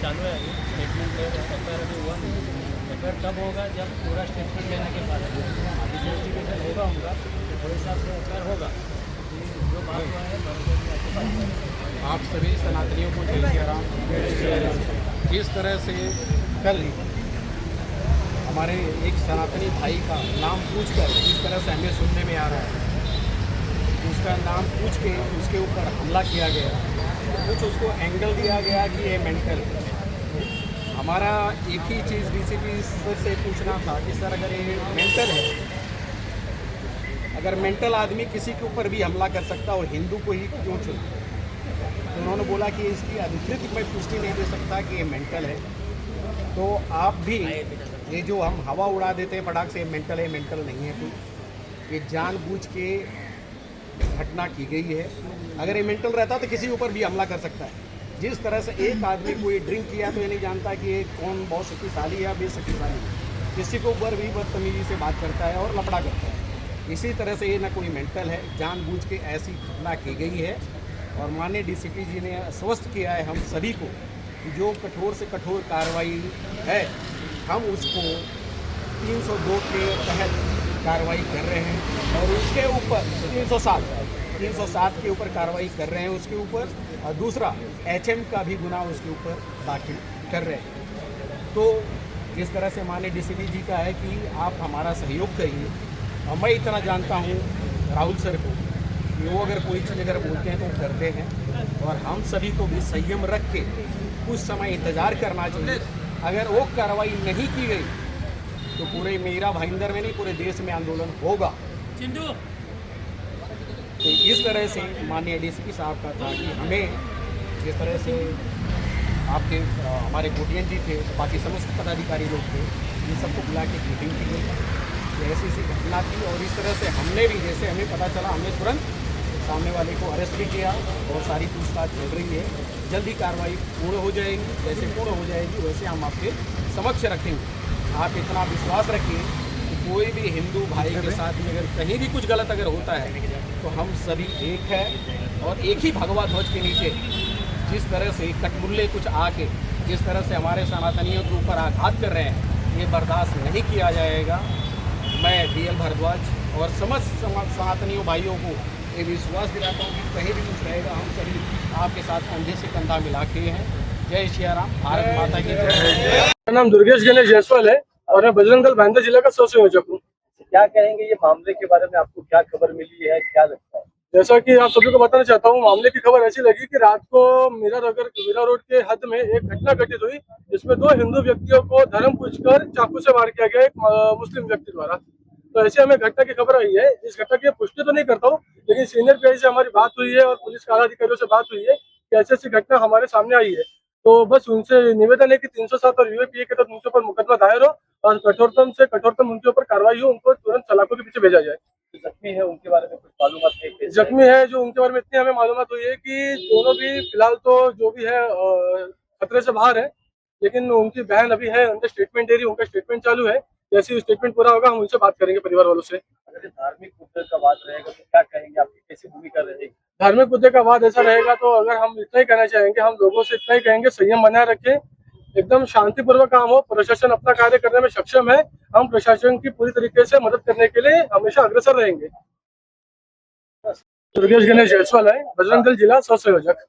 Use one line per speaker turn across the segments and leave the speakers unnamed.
चालू है अभी स्टेटमेंट ले एफआईआर अभी हुआ नहीं। एफआईआर तब होगा जब पूरा स्टेटमेंट लेने के बाद अभी इन्वेस्टिगेशन होगा उनका तो थोड़े हिसाब से एफआईआर होगा कि जो बात हुआ है बराबर में आपको बात करेंगे।
आप सभी सनातनियों को जय श्री राम। जिस तरह से कल हमारे एक सनातनी भाई का नाम पूछकर जिस तरह से हमें सुनने में आ रहा है, उसका नाम पूछ के उसके ऊपर हमला किया गया, कुछ उसको एंगल दिया गया कि ये मेंटल। हमारा एक ही चीज़ डीसीपी सर से पूछना था कि सर अगर ये मेंटल है, अगर मेंटल आदमी किसी के ऊपर भी हमला कर सकता हो, हिंदू को ही क्यों चुन? तो उन्होंने बोला कि इसकी अधिकृत मैं पुष्टि नहीं दे सकता कि ये मेंटल है। तो आप भी ये जो हम हवा उड़ा देते हैं फटाक से मेंटल है, मेंटल नहीं है कोई, ये जानबूझ के घटना की गई है। अगर ये मेंटल रहता तो किसी ऊपर भी हमला कर सकता है। जिस तरह से एक आदमी कोई ड्रिंक किया तो ये नहीं जानता कि ये कौन बहुत शक्तिशाली है या बेशक्तिशाली है, किसी को ऊपर भी बदतमीजी से बात करता है और लफड़ा करता है। इसी तरह से ये ना कोई मेंटल है, जानबूझ के ऐसी घटना की गई है। और माननीय डीसीपी जी ने आश्वस्त किया है हम सभी को कि जो कठोर से कठोर कार्रवाई है हम उसको 302 के तहत कार्रवाई कर रहे हैं और उसके ऊपर 307 के ऊपर कार्रवाई कर रहे हैं उसके ऊपर, और दूसरा एचएम का भी गुनाह उसके ऊपर दाखिल कर रहे हैं। तो जिस तरह से माननीय डीसीपी जी का है कि आप हमारा सहयोग करिए, और मैं इतना जानता हूँ राहुल सर को कि वो अगर कोई चीज़ अगर बोलते हैं तो वो करते हैं, और हम सभी को भी संयम रख के कुछ समय इंतज़ार करना चाहिए। अगर वो कार्रवाई नहीं की गई तो पूरे मेरा भाईंदर में नहीं पूरे देश में आंदोलन होगा। तो इस तरह से माननीय डीसीपी साहब का था कि हमें जिस तरह से आपके हमारे गोटियन जी थे, बाकी समस्त पदाधिकारी लोग थे, इन सबको बुला के मीटिंग की गई, ऐसी ऐसी घटना थी। और इस तरह से हमने भी, जैसे हमें पता चला, हमने तुरंत सामने वाले को अरेस्ट भी किया और सारी पूछताछ चल रही है। जल्दी कार्रवाई पूर्ण हो जाएगी, जैसे पूर्ण हो जाएगी वैसे हम आपके समक्ष रखेंगे। आप इतना विश्वास रखिए कि कोई भी हिंदू भाई के साथ में अगर कहीं भी कुछ गलत अगर होता है तो हम सभी एक है, और एक ही भगवा ध्वज के नीचे जिस तरह से कटमुल्ले कुछ आके जिस तरह से हमारे सनातनियों के ऊपर आघात कर रहे हैं, ये बर्दाश्त नहीं किया जाएगा। मैं डीएल भारद्वाज और समस्त सनातनियों भाइयों को ये विश्वास दिलाता हूँ कि कहीं भी कुछ रहेगा हम सभी आपके साथ कंधे से कंधा मिला के हैं। जय श्री राम, भारत माता की जय।
मेरा नाम दुर्गेश गणेश जायसवाल है और मैं बजरंग दल भाईंदर जिला का सह-संयोजक हूँ।
क्या कहेंगे ये मामले के बारे में, आपको क्या खबर मिली है, क्या लगता है?
जैसा कि आप सभी को बताना चाहता हूँ, मामले की खबर ऐसी लगी कि रात को मीरा रोड के हद में एक घटना घटित हुई जिसमें 2 हिंदू व्यक्तियों को धर्म पूछकर चाकू से वार किया गया एक मुस्लिम व्यक्ति द्वारा। तो ऐसे हमें घटना की खबर आई है। इस घटना की पुष्टि तो नहीं करता हूँ, लेकिन सीनियर पीआई से हमारी बात हुई है और पुलिस काला अधिकारियों से बात हुई है कि ऐसी ऐसी घटना हमारे सामने आई है। तो बस उनसे निवेदन है कि 307 और यूएपीए के तहत उनके ऊपर मुकदमा दायर हो और कठोरतम से कठोरतम उनके ऊपर कार्रवाई हो, उनको तुरंत सलाखों के पीछे भेजा जाए।
जख्मी है उनके बारे में कुछ मालूमात है? कैसे
जख्मी है जो उनके बारे में इतनी हमें मालूमात हुई है कि दोनों भी फिलहाल तो जो भी है खतरे से बाहर है, लेकिन उनकी बहन अभी है, उनका स्टेटमेंट दे रही है, उनका स्टेटमेंट चालू है। जैसे ही स्टेटमेंट पूरा होगा हम उनसे बात करेंगे परिवार वालों से।
अगर ये धार्मिक मुद्दे का बात रहेगा तो क्या कहेंगे, आपकी कैसी भूमिका रहेगी?
धार्मिक मुद्दे का वाद ऐसा रहेगा तो अगर हम इतना ही कहना चाहेंगे, हम लोगों से इतना ही कहेंगे, संयम बनाए रखें, एकदम शांतिपूर्वक काम हो। प्रशासन अपना कार्य करने में सक्षम है, हम प्रशासन की पूरी तरीके से मदद करने के लिए हमेशा अग्रसर रहेंगे। दुर्गेश गणेश जायसवाल आहे, बजरंग दल जिल्हा सहसंयोजक।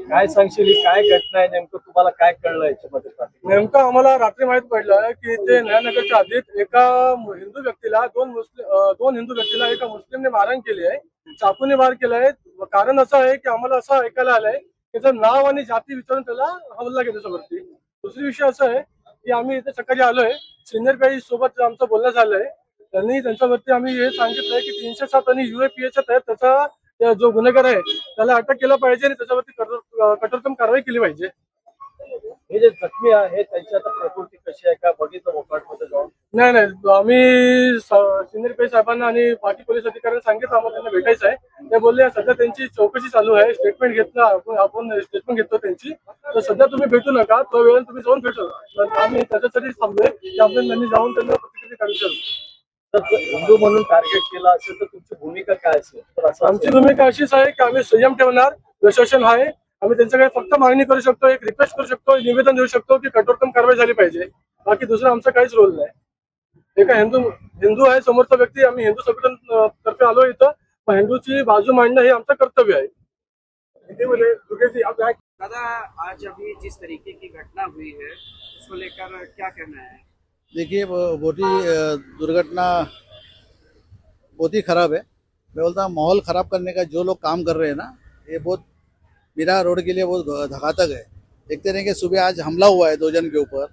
काय सांगशील, काय घटना आहे, नेमकं तुम्हाला काय कळलं याच्यामध्ये?
नेमकं आम्हाला रात्री माहित पडलं की ते नयानगरच्या हद्दीत एका हिंदू व्यक्तीला दोन हिंदू व्यक्तीला एका मुस्लिमने मारहाण केली आहे, चाकूने वार केलाय। कारण असं आहे की आम्हाला असं ऐकायला आलंय त्याचं नाव आणि जाती विचारून त्याला हमला केला त्याच्यावरती। दुसरी विषय असा आहे की आम्ही इथे सकाळी आलोय, सिनियर पीआई सोबत आमचं बोलणं झालंय, त्यांनी त्यांच्यावरती आम्ही हे सांगितलंय की 307 आणि यूएपीएच्या तहत त्याचा जो गुन्हेगार आहे त्याला अटक केलं पाहिजे आणि त्याच्यावरती कठोरतम कारवाई केली पाहिजे।
हे जे जखमी आहे त्यांची आता प्रकृती कशी आहे, का बघितलं मोकाटमध्ये जाऊन?
नाही नाही, आम्ही सिनियर पीआई साहेबांना आणि बाकी पोलीस अधिकाऱ्यांना सांगितलं आम्हाला त्यांना भेटायचं आहे। ते बोलले सध्या त्यांची चौकशी चालू आहे, स्टेटमेंट घेतलं आपण स्टेटमेंट घेतो त्यांची, तर सध्या तुम्ही भेटू नका, तो वेळ तुम्ही जाऊन भेटू। आम्ही त्याच्यासाठी थांबलोय की आपण त्यांनी जाऊन त्यांना प्रतिक्रिया काढू शकतो।
तर हिंदू म्हणून टार्गेट केला असेल तर तुमची भूमिका काय असेल? तर
आमची भूमिका अशीच आहे की आम्ही संयम ठेवणार, प्रशासन आहे, आम्ही त्यांच्याकडे फक्त मागणी करू शकतो, एक रिक्वेस्ट करू शकतो, निवेदन देऊ शकतो की कठोरतम कारवाई झाली पाहिजे. बाकी दुसरं आमचा काहीच रोल नाही. एका हिंदू आहे समोरचा व्यक्ती, आम्ही हिंदू संघटन तर्फे आलो इथं, मग हिंदूची बाजू मांडणं हे आमचं कर्तव्य आहे. हिंदीमध्ये दुर्गेशजी, आप यहाँ
दादा, आज अभी जिस तरीके की घटना हुई है उसको लेकर क्या कहना है?
देखिए वो बहुत ही दुर्घटना बहुत ही खराब है. मैं बोलता हूँ माहौल ख़राब करने का जो लोग काम कर रहे हैं ना, ये बहुत मीरा रोड के लिए बहुत घातक है. देखते रहेंगे सुबह आज हमला हुआ है 2 जन के ऊपर.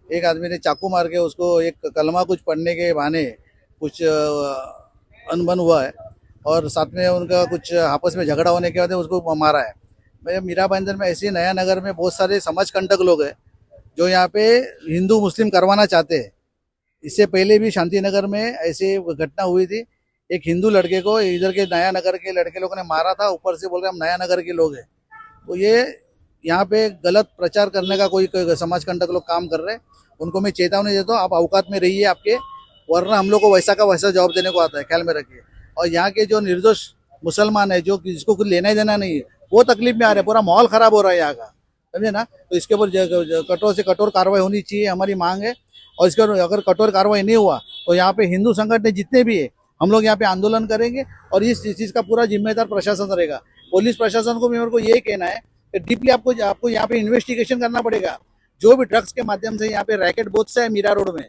एक आदमी ने चाकू मार के उसको एक कलमा कुछ पढ़ने के बहाने कुछ अनबन हुआ है और साथ में उनका कुछ आपस में झगड़ा होने के बाद उसको मारा है. मैं मीरा भाईंदर में ऐसे नया नगर में बहुत सारे समाज कंटक लोग हैं जो यहाँ पे हिंदू मुस्लिम करवाना चाहते हैं. इससे पहले भी शांति नगर में ऐसे घटना हुई थी. एक हिंदू लड़के को इधर के नया नगर के लड़के लोगों ने मारा था. ऊपर से बोल रहे हम नया नगर के लोग हैं. तो ये यहाँ पे गलत प्रचार करने का कोई समाज कंटक लोग काम कर रहे हैं. उनको मैं चेतावनी देता हूँ, आप औकात में रहिए आपके, वरना हम लोग को वैसा का वैसा जवाब देने को आता है, ख्याल में रखिए. और यहाँ के जो निर्दोष मुसलमान है जो जिसको कुछ लेना देना नहीं है वो तकलीफ में आ रहे हैं. पूरा माहौल खराब हो रहा है यहाँ का, समझे ना. तो इसके ऊपर कठोर से कठोर कार्रवाई होनी चाहिए, हमारी मांग है. और इसके अगर कठोर कार्रवाई नहीं हुआ तो यहाँ पे हिंदू संगठन जितने भी है हम लोग यहाँ पे आंदोलन करेंगे और इस चीज़ का पूरा जिम्मेदार प्रशासन रहेगा. पुलिस प्रशासन को मेरे को यही कहना है कि डीपली आपको यहाँ पे इन्वेस्टिगेशन करना पड़ेगा. जो भी ड्रग्स के माध्यम से यहाँ पे रैकेट बहुत सा है मीरा रोड में,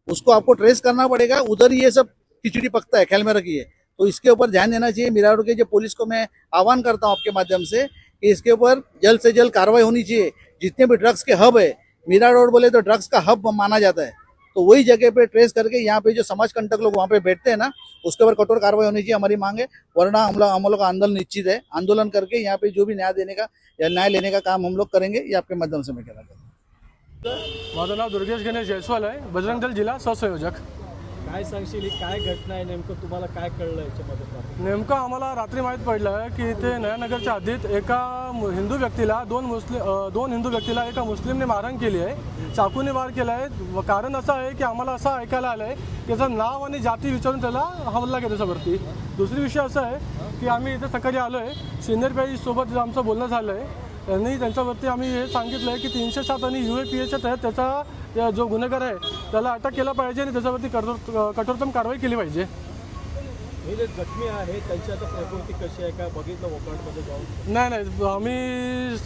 उसको आपको ट्रेस करना पड़ेगा. उधर ये सब खिचड़ी पकता है, ख्याल में रखिए. तो इसके ऊपर ध्यान देना चाहिए. मीरा रोड के जो पुलिस को मैं आह्वान करता हूँ आपके माध्यम से कि इसके ऊपर जल्द से जल्द कार्रवाई होनी चाहिए. जितने भी ड्रग्स के हब है, मीरा रोड बोले तो ड्रग्स का हब माना जाता है, तो वही जगह पे ट्रेस करके यहाँ पे जो समाज कंटक लोग वहाँ पे बैठते हैं ना, उसके ऊपर कठोर कार्रवाई होनी चाहिए, हमारी मांग है. वरना हम लोग का आंदोलन निश्चित है. आंदोलन करके यहाँ पे जो भी न्याय देने का या न्याय लेने का काम हम लोग करेंगे. ये आपके माध्यम से मैं कहना चाहता हूँ.
माझं नाव दुर्गेश गणेश जयस्वाल आहे, बजरंग दल जिल्हा सहसंयोजक.
काय सांगशील, ही काय घटना आहे, नेमकं तुम्हाला काय कळलं याच्यामध्ये?
नेमकं आम्हाला रात्री माहीत पडलं की इथे नयानगरच्या हद्दीत एका हिंदू व्यक्तीला दोन हिंदू व्यक्तीला एका मुस्लिमने मारहाण केली आहे, चाकूने वार केला आहे. कारण असं आहे की आम्हाला असं ऐकायला आलं आहे की त्याचं नाव आणि जाती विचारून त्याला हमला केला त्याच्यावरती. दुसरी विषय असा आहे की आम्ही इथे सकाळी आलो आहे, सिनियर पीआयसोबत आमचं बोलणं झालं आहे. त्यांनी त्यांच्यावरती आम्ही हे सांगितलं आहे की 307 आणि UAPAच्या तहत त्याचा जो गुन्हेगार आहे त्याला अटक केला पाहिजे आणि त्याच्यावरती कठोरतम कारवाई केली पाहिजे.
हे जे जखमी आहे त्यांची आता प्रकृती कशी आहे, काय बघितलं वॉकआउटमध्ये जाऊन?
नाही, आम्ही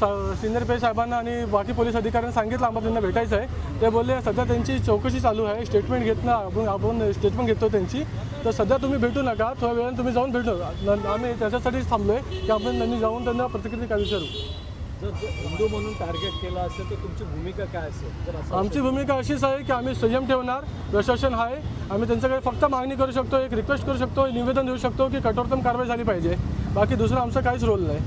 सिनियर पी साहेबांना आणि बाकी पोलीस अधिकाऱ्यांना सांगितलं आम्हाला त्यांना भेटायचं आहे. ते बोलले सध्या त्यांची चौकशी चालू आहे, स्टेटमेंट घेत ना आपण स्टेटमेंट घेतो त्यांची. तर सध्या तुम्ही भेटू नका, थोड्या वेळाने तुम्ही जाऊन भेटू. आम्ही त्याच्यासाठीच थांबलो आहे की आपण त्यांनी जाऊन त्यांना प्रतिक्रिया काय विचारू.
जर हिंदू म्हणून टार्गेट केलं असेल तर तुमची भूमिका काय असेल? जर असं
आमची भूमिका अशीच आहे की आम्ही संयम ठेवणार. प्रशासन आहे, आम्ही त्यांच्याकडे फक्त मागणी करू शकतो, एक रिक्वेस्ट करू शकतो, निवेदन देऊ शकतो की कठोरतम कारवाई झाली पाहिजे. बाकी दुसरं आमचा काहीच रोल नाही.